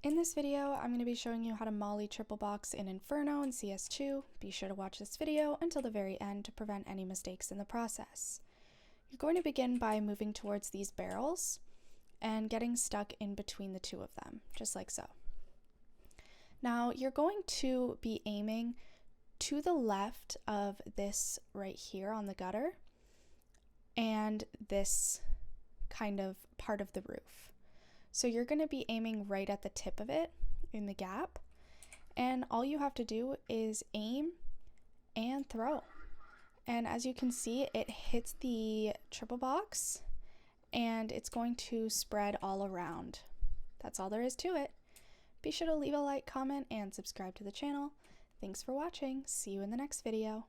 In this video, I'm going to be showing you how to molly triple box in Inferno and CS2. Be sure to watch this video until the very end to prevent any mistakes in the process. You're going to begin by moving towards these barrels and getting stuck in between the two of them, just like so. Now you're going to be aiming to the left of this right here on the gutter and this kind of part of the roof. So you're going to be aiming right at the tip of it in the gap, and all you have to do is aim and throw. And as you can see, it hits the triple box and it's going to spread all around. That's all there is to it. Be sure to leave a like, comment, and subscribe to the channel. Thanks for watching. See you in the next video.